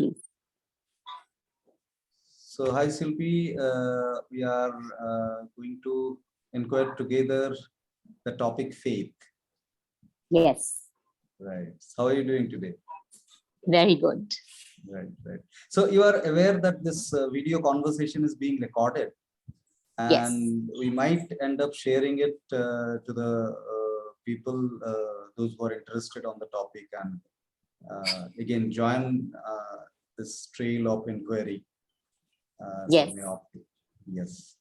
please. So, hi Silpi, we are going to inquire together the topic faith. Yes. Right. How are you doing today? Very good. Right. So you are aware that this video conversation is being recorded, and yes, we might end up sharing it to the people, those who are interested on the topic, and again join this trail of inquiry. Yes. Yes.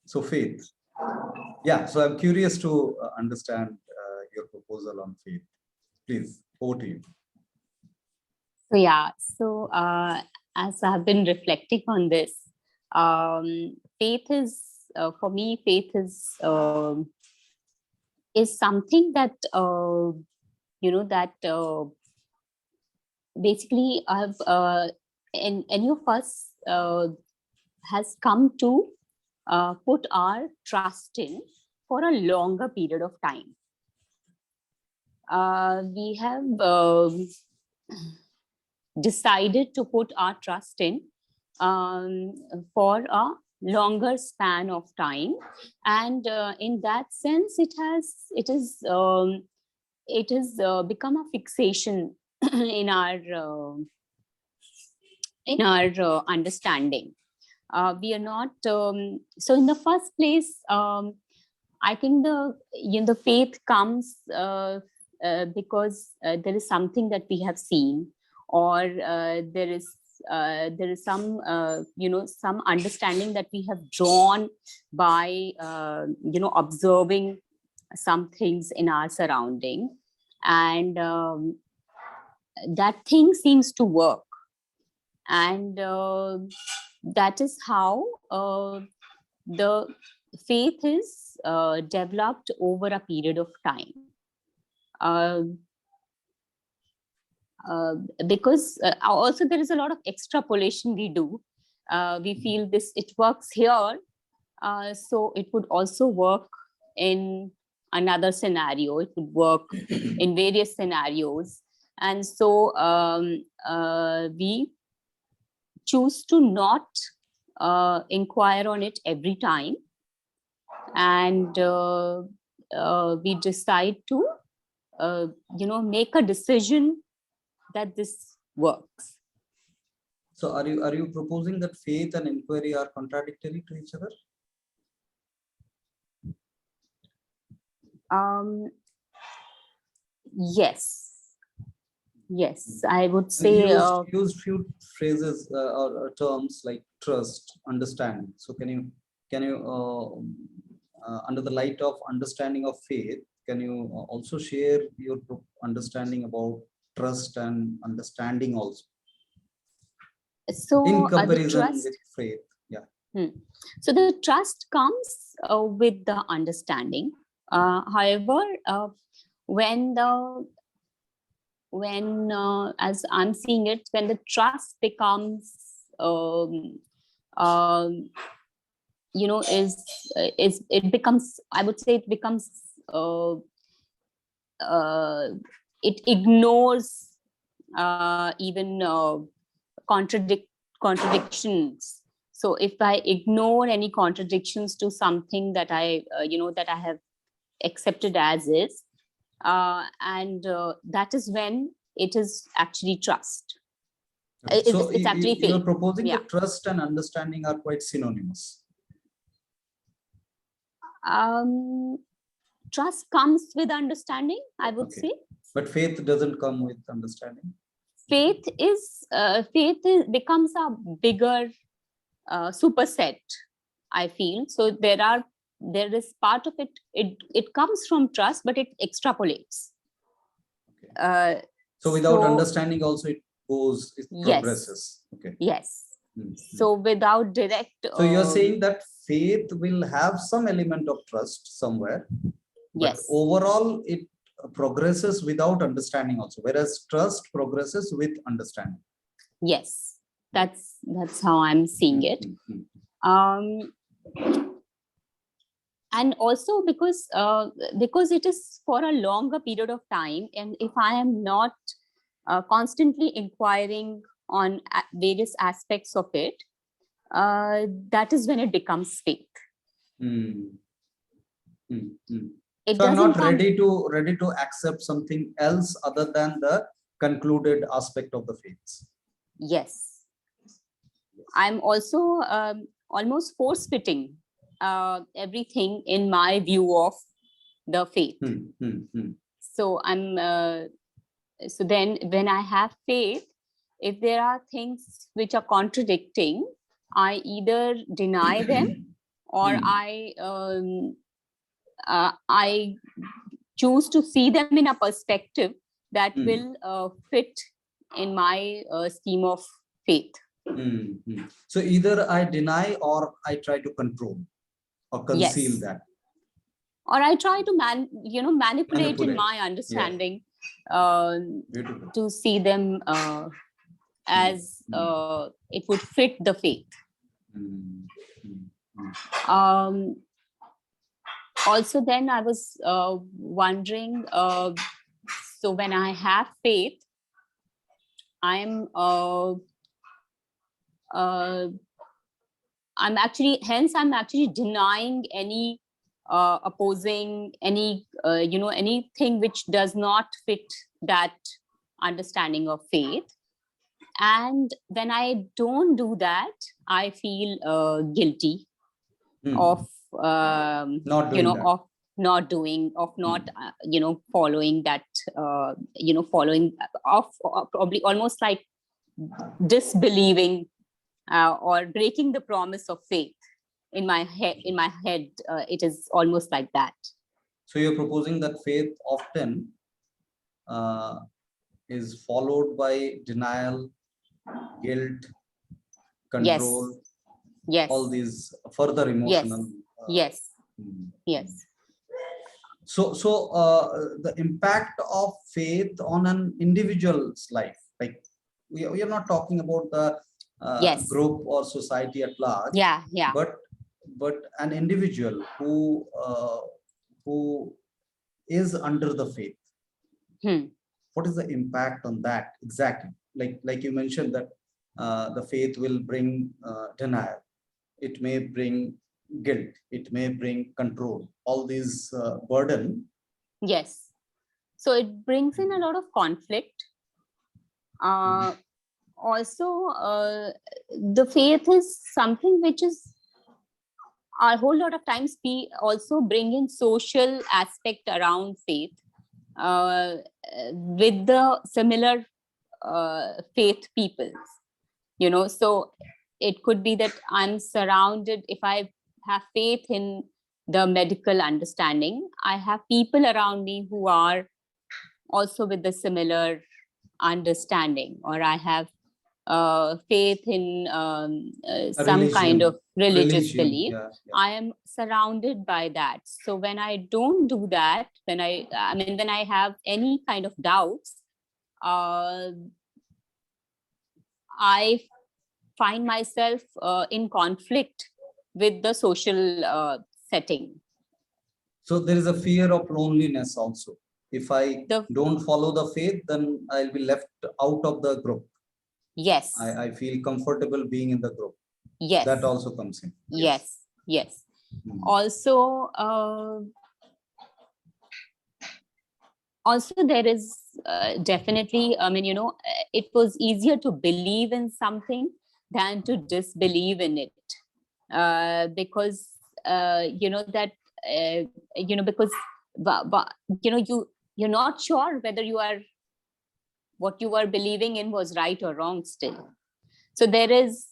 So faith. Yeah. So I'm curious to understand your proposal on faith. Please, over to you. So yeah, so as I've been reflecting on this, faith is for me. Faith is something that that basically I've any of us has come to put our trust in for a longer period of time. We have decided to put our trust in for a longer span of time, and in that sense, it has become a fixation in our understanding. We are not so. In the first place, I think the faith comes because there is something that we have seen, or there is some some understanding that we have drawn by observing some things in our surrounding, and that thing seems to work, and that is how the faith is developed over a period of time. Because also there is a lot of extrapolation we do. We feel this, it works here, so it would also work in another scenario. It would work in various scenarios. And so we choose to not inquire on it every time. And we decide to, make a decision that this works. So are you proposing that faith and inquiry are contradictory to each other? Yes, I would say used few phrases or terms like trust, understanding. So can you under the light of understanding of faith, can you also share your understanding about trust and understanding also? So in comparison with faith, yeah. So the trust comes with the understanding. However, when as I'm seeing it, when the trust becomes is it becomes, I would say it becomes it ignores even contradictions. So if I ignore any contradictions to something that I that I have accepted as is, and that is when it is actually trust. So it's actually faith. You're proposing that trust and understanding are quite synonymous. Trust comes with understanding, I would say. But faith doesn't come with understanding. Faith becomes a bigger superset, I feel. So there is part of it. It comes from trust, but it extrapolates. So without understanding, also it progresses. Yes. So without direct. So you're saying that faith will have some element of trust somewhere. But overall, it progresses without understanding also, whereas trust progresses with understanding. Yes, that's how I'm seeing it. And also because it is for a longer period of time, and if I am not constantly inquiring on various aspects of it, that is when it becomes faith. Hmm. Hmm. Hmm. It So I'm doesn't not come. ready to accept something else other than the concluded aspect of the faiths. Yes. I'm also almost force-fitting everything in my view of the faith. So so then when I have faith, if there are things which are contradicting, I either deny them or I choose to see them in a perspective that will fit in my scheme of faith. So either I deny or I try to control or conceal that. Or I try to manipulate in my understanding to see them as it would fit the faith. Also, then I was wondering, so when I have faith, I'm actually denying any opposing anything which does not fit that understanding of faith. And when I don't do that, I feel guilty of not following that following of probably almost like disbelieving or breaking the promise of faith. In my head it is almost like that. So you're proposing that faith often is followed by denial, guilt, control, yes, all these further emotional. Yes. So the impact of faith on an individual's life, like we are not talking about the group or society at large, but an individual who is under the faith. What is the impact on that exactly? Like you mentioned that the faith will bring denial, it may bring guilt, it may bring control, all these burden. Yes, so it brings in a lot of conflict. Also, the faith is something which is a whole lot of times we also bring in social aspect around faith with the similar faith peoples, so it could be that I'm surrounded, if I have faith in the medical understanding, I have people around me who are also with the similar understanding, or I have faith in some kind of religious belief. I am surrounded by that. So when I don't do that, when I have any kind of doubts, I find myself in conflict with the social setting. So there is a fear of loneliness also. If I don't follow the faith, then I'll be left out of the group. Yes. I feel comfortable being in the group. Yes. That also comes in. Yes. Also, there is definitely, it was easier to believe in something than to disbelieve in it. Because, because, you're not sure whether what you are believing in was right or wrong still. So there is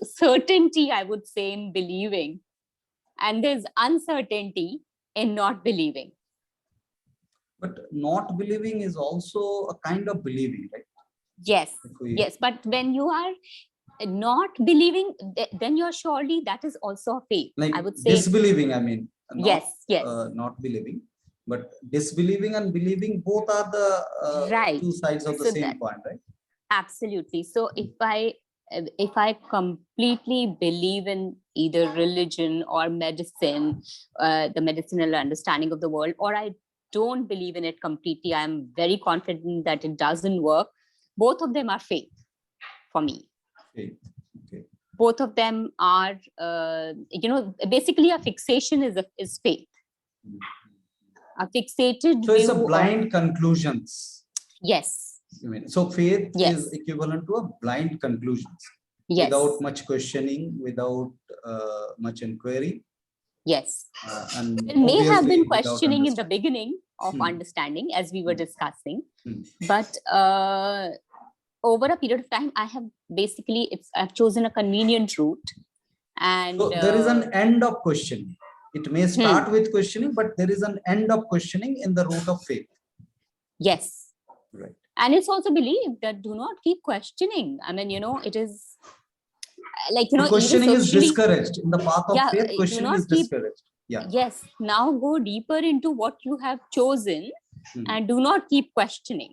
certainty, I would say, in believing, and there's uncertainty in not believing. But not believing is also a kind of believing, right? Yes. But when you are not believing, then you're surely, that is also a faith. Like I would say disbelieving, not, yes. Not believing, but disbelieving and believing, both are the two sides of the same coin, right? Absolutely. So if I completely believe in either religion or medicine, the medicinal understanding of the world, or I don't believe in it completely, I'm very confident that it doesn't work, both of them are faith for me. Faith. Okay. Both of them are, basically a fixation is faith. A fixated So it's a view blind conclusions. Yes. You mean, so faith Yes. is equivalent to a blind conclusions, Yes. without much questioning, without much inquiry. Yes. And It may have obviously been without questioning in the understanding. beginning of understanding, as we were discussing, but over a period of time, I've chosen a convenient route, and So there is an end of questioning. It may start with questioning, but there is an end of questioning in the root of faith. Yes. Right. And it's also believed that do not keep questioning. I mean, it is like, questioning is socially, discouraged in the path of faith. do Questioning not is keep- discouraged. Yeah. Yes. Now go deeper into what you have chosen and do not keep questioning,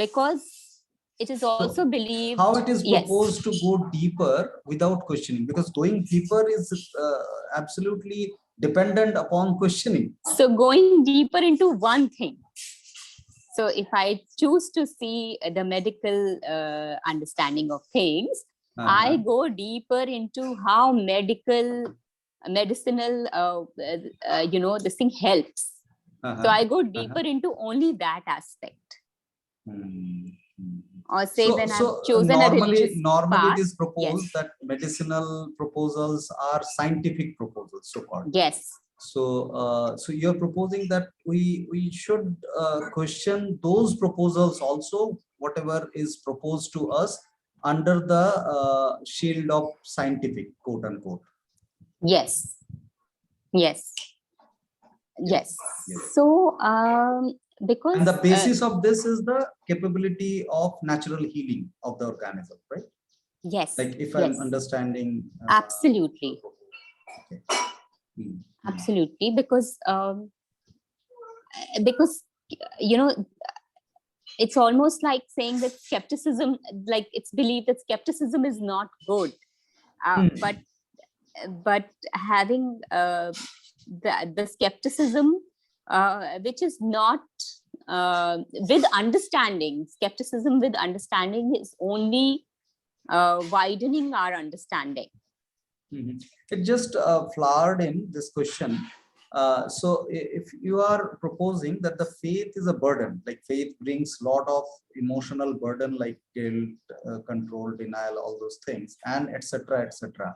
because it is also believed. How it is Yes. proposed to go deeper without questioning? Because going deeper is absolutely dependent upon questioning. So going deeper into one thing. So if I choose to see the medical understanding of things, I go deeper into how medicinal, this thing helps. So I go deeper into only that aspect. Or say when I've chosen a religious normally path, it is proposed yes. that medicinal proposals are scientific proposals, so called. Yes. So so you're proposing that we should question those proposals also, whatever is proposed to us, under the shield of scientific, quote unquote. Yes. Yes. Yes. Yes. So because and the basis of this is the capability of natural healing of the organism, right? Yes. Like if I'm understanding. Absolutely. Okay. Absolutely, because it's almost like saying that skepticism, like it's believed that skepticism is not good, but having the skepticism which is not with understanding. Skepticism with understanding is only widening our understanding. It just flowered in this question. So if you are proposing that the faith is a burden, like faith brings a lot of emotional burden, like guilt, control, denial, all those things, and etc., etc.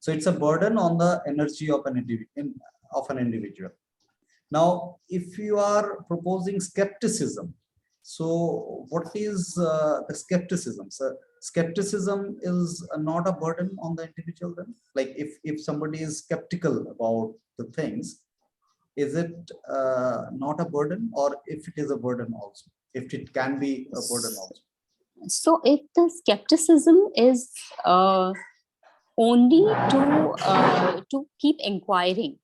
So it's a burden on the energy of an individual. Now, if you are proposing skepticism, so what is the skepticism? So skepticism is not a burden on the individual then? Like if somebody is skeptical about the things, is it not a burden, or if it is a burden also? If it can be a burden also? So if the skepticism is only to keep inquiring,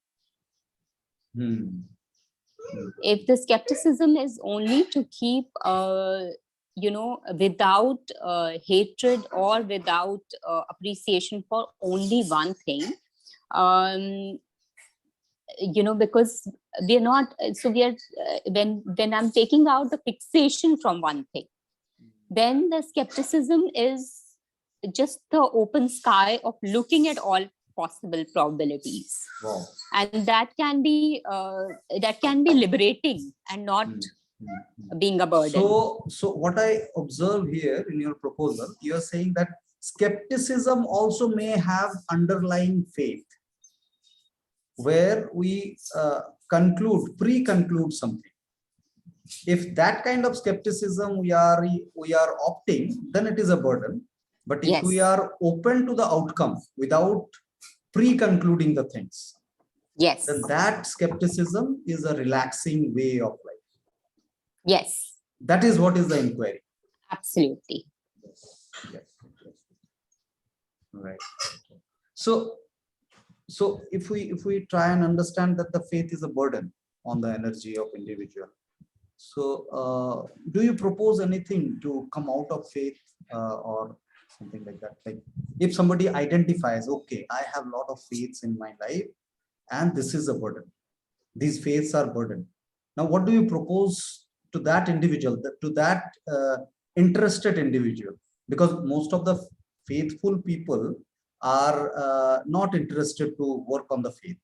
if the skepticism is only to keep without hatred or without appreciation for only one thing, because we are not, so we are when I'm taking out the fixation from one thing, then the skepticism is just the open sky of looking at all possible probabilities. Wow. And that can be liberating and not being a burden. So what I observe here in your proposal, you are saying that skepticism also may have underlying faith, where we pre-conclude something. If that kind of skepticism we are opting, then it is a burden. But if we are open to the outcome without pre-concluding the things, then that skepticism is a relaxing way of life. Yes. That is what is the inquiry. Absolutely. Yes. Right. So if we try and understand that the faith is a burden on the energy of individual, so do you propose anything to come out of faith or something like that? Like if somebody identifies, okay, I have a lot of faiths in my life and this is a burden, these faiths are burden. Now what do you propose to that individual, to that interested individual, because most of the faithful people are not interested to work on the faith.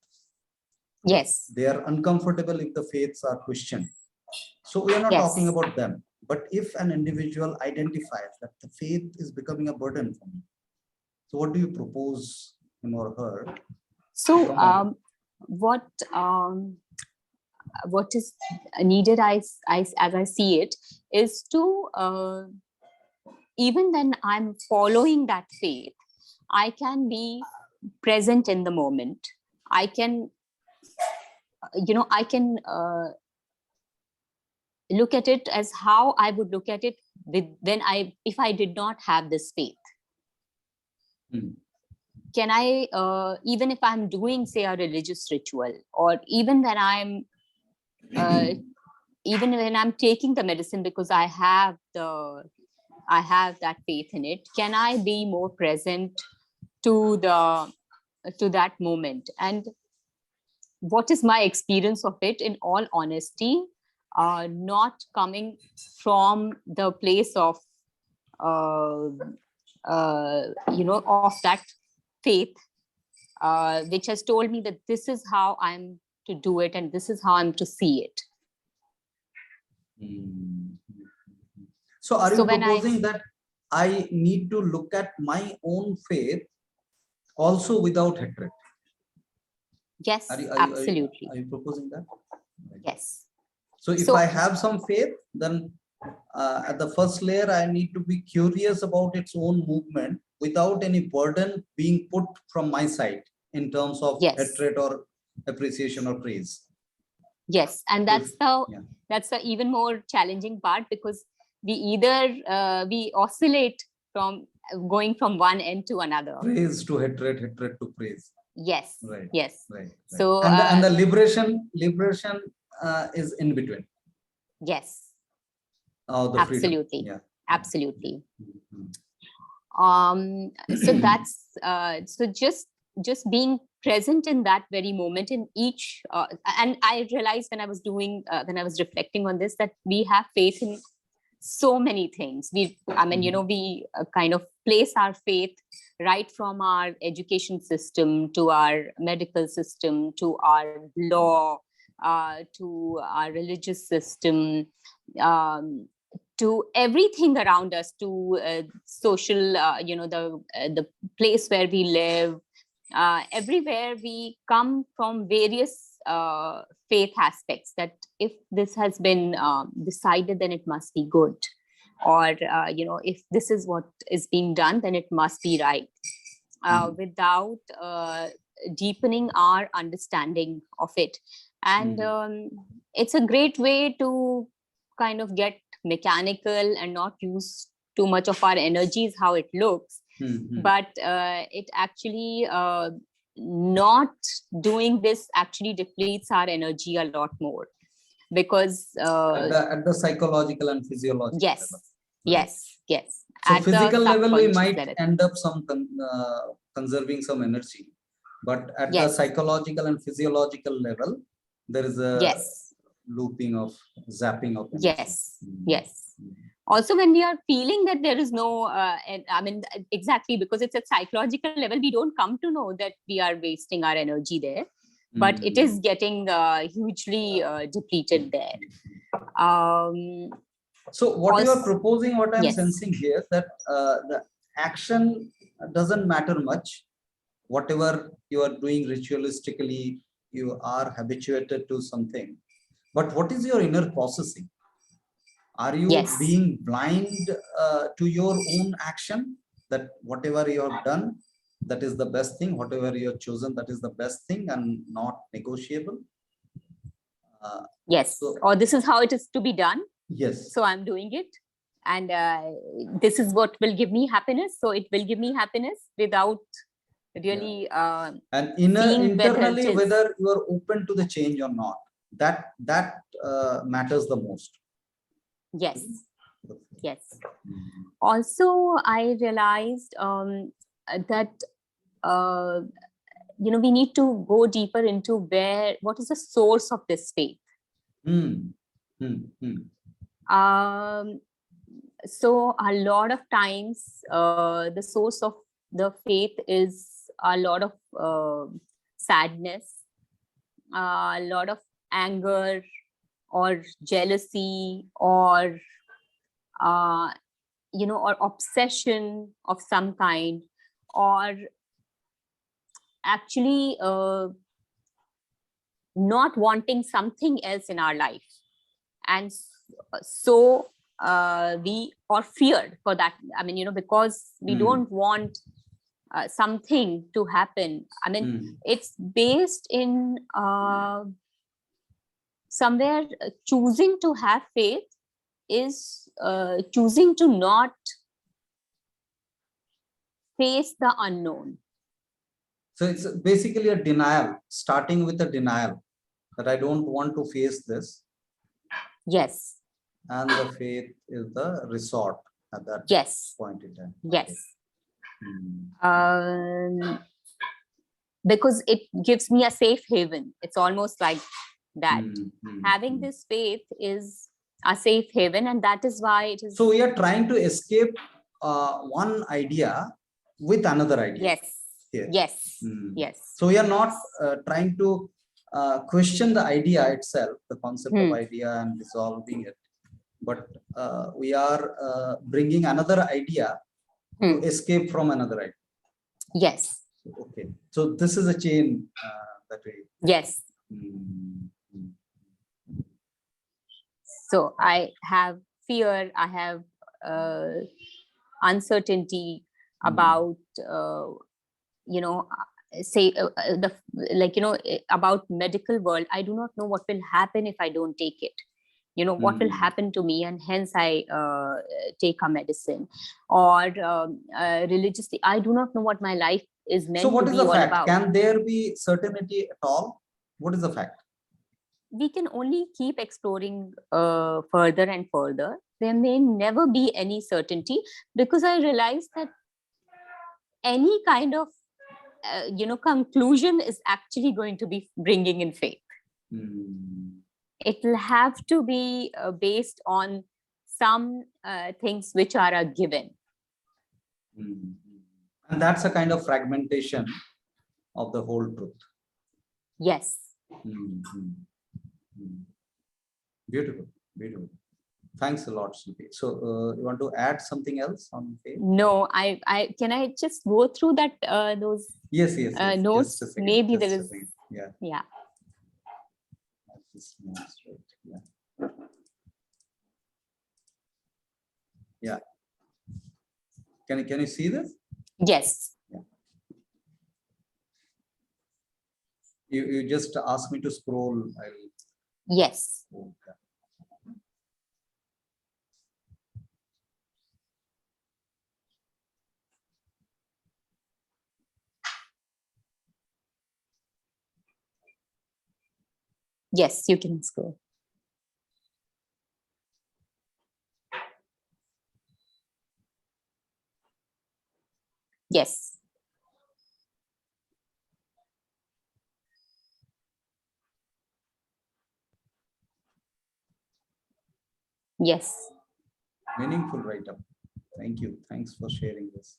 Yes. They are uncomfortable if the faiths are questioned. So we are not talking Yes. about them. But if an individual identifies that the faith is becoming a burden for me, so what do you propose him or her? So Come on. what is needed, as I see it, is to even when I'm following that faith, I can be present in the moment. I can, I can look at it as how I would look at it if I did not have this faith. Hmm. Can I, even if I'm doing, say, a religious ritual, or even when I'm taking the medicine because I have that faith in it, can I be more present to that moment? And what is my experience of it, in all honesty, not coming from the place of of that faith, which has told me that this is how I'm to do it and this is how I'm to see it. Hmm. So are you So when proposing that I need to look at my own faith also without hatred? Yes, absolutely. Are you proposing that? Yes. So if I have some faith, then at the first layer, I need to be curious about its own movement without any burden being put from my side in terms of Yes. hatred or appreciation or praise. Yes, and that's the even more challenging part, because we either we oscillate from going from one end to another. Praise to hatred, hatred to praise. Yes. Right. Yes. Right. So and the liberation is in between. Yes. Oh, the absolutely. Freedom. Yeah. Absolutely. Mm-hmm. So that's so just being present in that very moment in each and I realized when I was reflecting on this, that we have faith in so many things. We kind of place our faith right from our education system to our medical system to our law, to our religious system, to everything around us, to social, the place where we live. Everywhere we come from various faith aspects, that if this has been decided, then it must be good, or if this is what is being done, then it must be right, without deepening our understanding of it. And it's a great way to kind of get mechanical and not use too much of our energies, how it looks. But it actually not doing this actually depletes our energy a lot more, because at the psychological and physiological yes level. Yes. So at physical level we might level, end up conserving some energy, but at the psychological and physiological level there is a looping of zapping of energy. Yes. Also, when we are feeling that there is no exactly, because it's at psychological level, we don't come to know that we are wasting our energy there, but it is getting hugely depleted there. So what you are proposing, what I'm sensing here, that the action doesn't matter much. Whatever you are doing ritualistically, you are habituated to something. But what is your inner processing? Are you being blind to your own action? That whatever you have done, that is the best thing. Whatever you have chosen, that is the best thing and not negotiable. Or this is how it is to be done. Yes. So I'm doing it. And this is what will give me happiness. So it will give me happiness without really and internally whether you are open to the change or not. That matters the most. Yes. Also, I realized that we need to go deeper into what is the source of this faith. So a lot of times, the source of the faith is a lot of sadness, a lot of anger or jealousy, or or obsession of some kind, or actually not wanting something else in our life. And so we or feared for that. I mean, because we don't want something to happen. I mean, it's based in somewhere choosing to have faith is choosing to not face the unknown. So it's basically a denial, starting with a denial that I don't want to face this. Yes. And the faith is the resort at that Yes. point in time. Yes. Because it gives me a safe haven. It's almost like that. Having this faith is a safe haven, and that is why it is. So we are trying to escape one idea with another idea. Yes. Here. Yes. Yes. So we are not trying to question the idea itself, the concept of idea, and resolving it, but we are bringing another idea to escape from another idea. Yes. Okay. So this is a chain that we. Yes. So I have fear. I have uncertainty about say about medical world. I do not know what will happen if I don't take it. What will happen to me, and hence I take a medicine. Or religiously, I do not know what my life is meant to be. So what is the all fact? about. Can there be certainty at all? What is the fact? We can only keep exploring further and further. There may never be any certainty, because I realize that any kind of conclusion is actually going to be bringing in faith. It will have to be based on some things which are a given. And that's a kind of fragmentation of the whole truth. Yes. Beautiful, beautiful. Thanks a lot, Shruti. So you want to add something else on faith? No, I can I just go through that those yes. notes? Maybe there is. Yeah. Yeah. Can you see this? Yes. Yeah. You just ask me to scroll. Yes. Okay. Yes, you can scroll. Yes. Yes. Meaningful write-up. Thank you. Thanks for sharing this.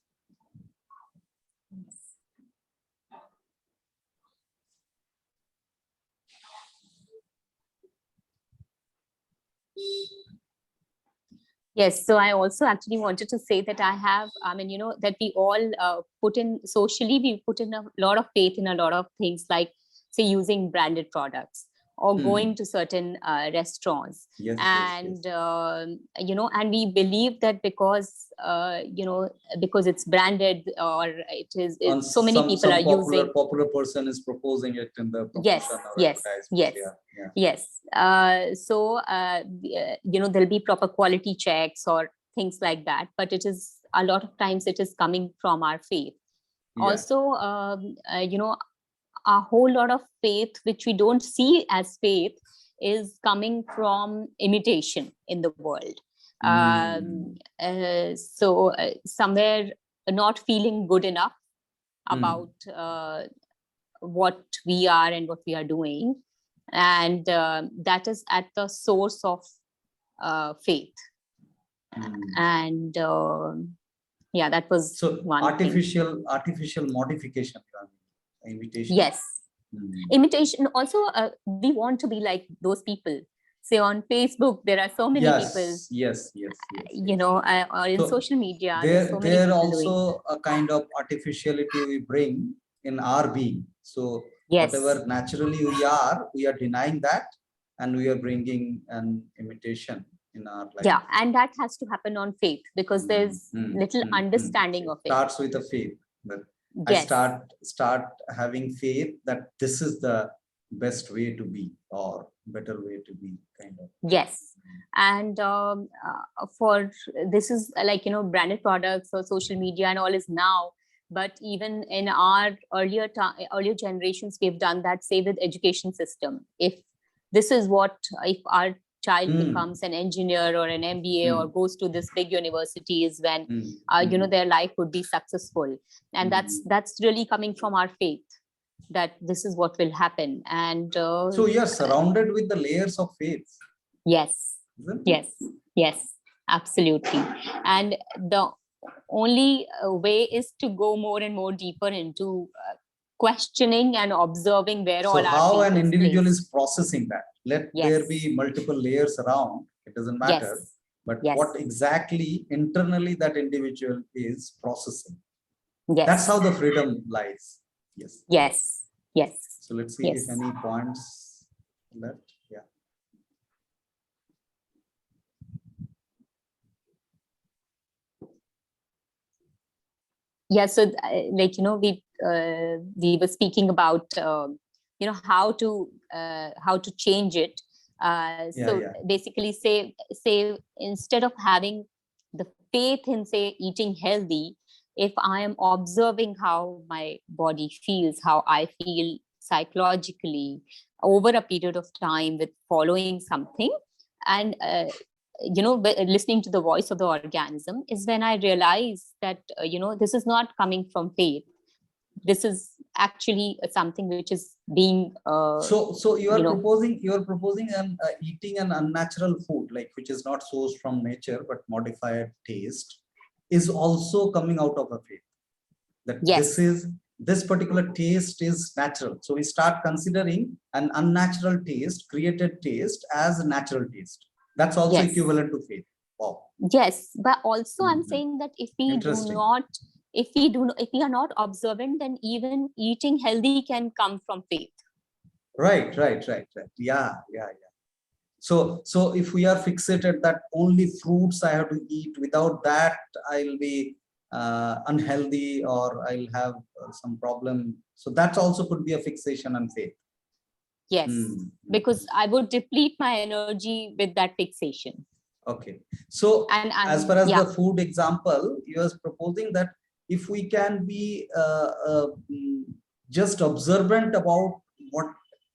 Yes, so I also actually wanted to say that I have, that we all put in socially, we put in a lot of faith in a lot of things, like, say, using branded products or going to certain restaurants. Yes, and, and we believe that because, because it's branded, or it is, so many people are using. Popular person is proposing it in the promotion. Yes. So, there'll be proper quality checks or things like that, but it is a lot of times it is coming from our faith. Yeah. Also, a whole lot of faith, which we don't see as faith, is coming from imitation in the world. So somewhere not feeling good enough about what we are and what we are doing. And that is at the source of faith. And yeah, that was So one thing. artificial modification, imitation. Yes. Imitation. Also, we want to be like those people. Say on Facebook, there are so many people. Yes. You know, or in So social media, there's so many there people also a kind of artificiality we bring in our being. So yes. whatever naturally we are denying that, and we are bringing an imitation in our life. Yeah, and that has to happen on faith, because there's little understanding of it. Starts with a faith. But yes. I start having faith that this is the best way to be, or better way to be, kind of. Yes. And for this is like, you know, branded products or social media and all is now, but even in our earlier generations, we've done that, say with education system. If this is what, if our child becomes an engineer or an MBA or goes to this big universities, when you know, their life would be successful, and that's really coming from our faith, that this is what will happen. And so you are surrounded with the layers of faith. Yes. Yes, absolutely. And the only way is to go more and more deeper into questioning and observing where all how an individual is processing that. Let there be multiple layers around, it doesn't matter, but what exactly internally that individual is processing. That's how the freedom lies. Yes. So let's see if any points left. So like, you know, we were speaking about you know, how to change it. Basically, say instead of having the faith in, say, eating healthy, if I am observing how my body feels, how I feel psychologically over a period of time with following something, and you know, listening to the voice of the organism, is when I realize that you know, this is not coming from faith. This is actually something which is being so you are proposing an eating an unnatural food, like which is not sourced from nature but modified taste, is also coming out of a faith, that this particular taste is natural. So we start considering an unnatural taste, created taste, as a natural taste. That's also equivalent to faith. Wow. Yes, but also I'm saying that if we are not observant, then even eating healthy can come from faith. Right. Yeah. So if we are fixated that only fruits I have to eat, without that I'll be unhealthy, or I'll have some problem. So that also could be a fixation on faith. Yes, because I would deplete my energy with that fixation. Okay. So as far as the food example, you are proposing that if we can be just observant about what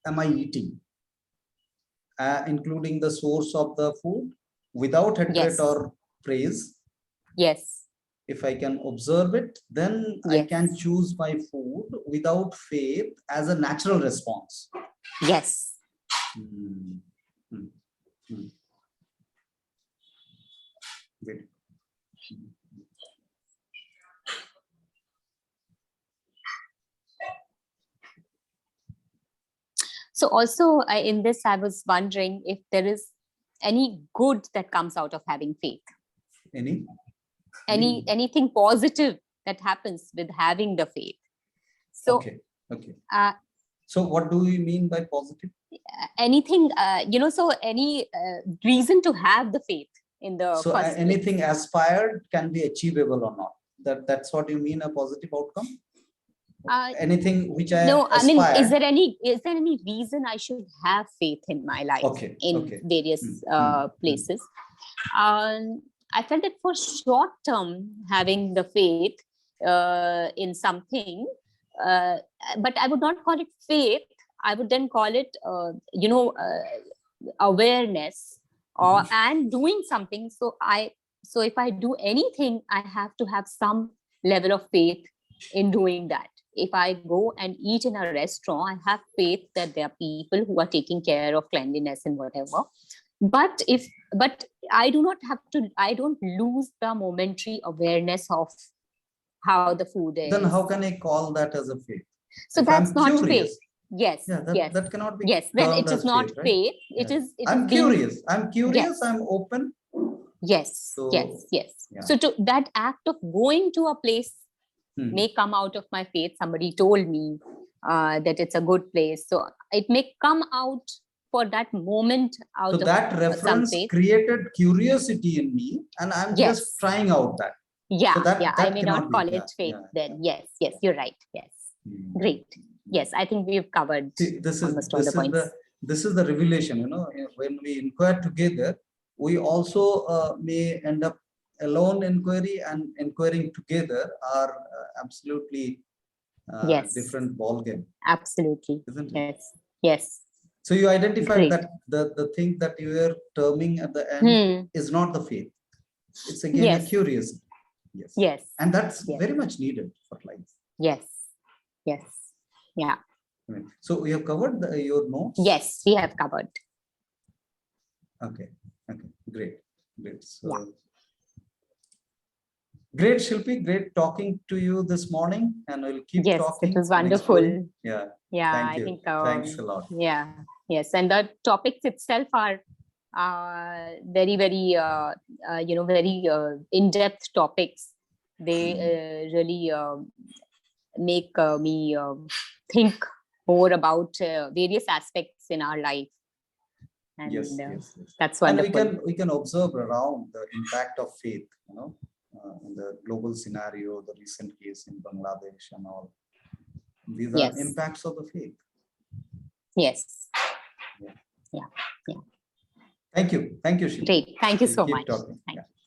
am I eating, including the source of the food, without hatred or praise. Yes. If I can observe it, then I can choose my food without faith as a natural response. Yes. So also in this, I was wondering if there is any good that comes out of having faith. Anything positive that happens with having the faith. So, okay. So what do you mean by positive? Anything, you know, so any reason to have the faith in the so first anything place. Aspired can be achievable or not. That's what you mean, a positive outcome? Anything which I mean, is there any reason I should have faith in my life in various places? I felt that for short term, having the faith in something, but I would not call it faith. I would then call it, you know, awareness, or and doing something. So if I do anything, I have to have some level of faith in doing that. If I go and eat in a restaurant, I have faith that there are people who are taking care of cleanliness and whatever. but I do not have to, I don't lose the momentary awareness of how the food is. Then how can I call that as a faith? So If that's I'm not curious, faith. Yes, yeah, yes, that cannot be yes. Then termed it is as not faith, right? faith. It Yeah. is. It I'm is being, curious. I'm curious. Yes. I'm open. Yes, So, yes, yes. yeah. So to that act of going to a place may come out of my faith. Somebody told me that it's a good place, so it may come out for that moment out So of that some reference faith. created curiosity in me, and I'm Yes. just trying out that. Yeah, So that I may cannot not be, call yeah, it faith yeah, then. Yes, yes, you're right. Yes, great. Yes, I think we've covered See, almost all the points. this is the revelation. You know, when we inquire together, we also may end up alone inquiry and inquiring together are absolutely Yes. different ball game. Absolutely. Isn't it? Yes. Yes. So you identified Great. that the thing that you were terming at the end is not the faith. It's again a Yes. curiosity. Yes. Yes. And that's Yes. very much needed for life. Yes. Yes. Yeah. So we have covered your notes. Yes, we have covered. Okay. Okay. Great. Great. So Yeah. great, Shilpi. Great talking to you this morning, and we'll keep Yes, talking. it was and wonderful. exploring. Yeah. Yeah, Thank I you. think. Thanks a lot. Yeah. Yes, and the topics itself are very, very, very in-depth topics. They really make me think more about various aspects in our life. And Yes, yes, yes. that's And wonderful. we can observe around the impact of faith, you know, in the global scenario, the recent case in Bangladesh and all. These are Yes. impacts of the faith. Yes. Yeah. Yeah. Yeah. Thank you. Thank you, Shilpi. Great. Thank you We'll so keep much. talking. Thank Yeah. you.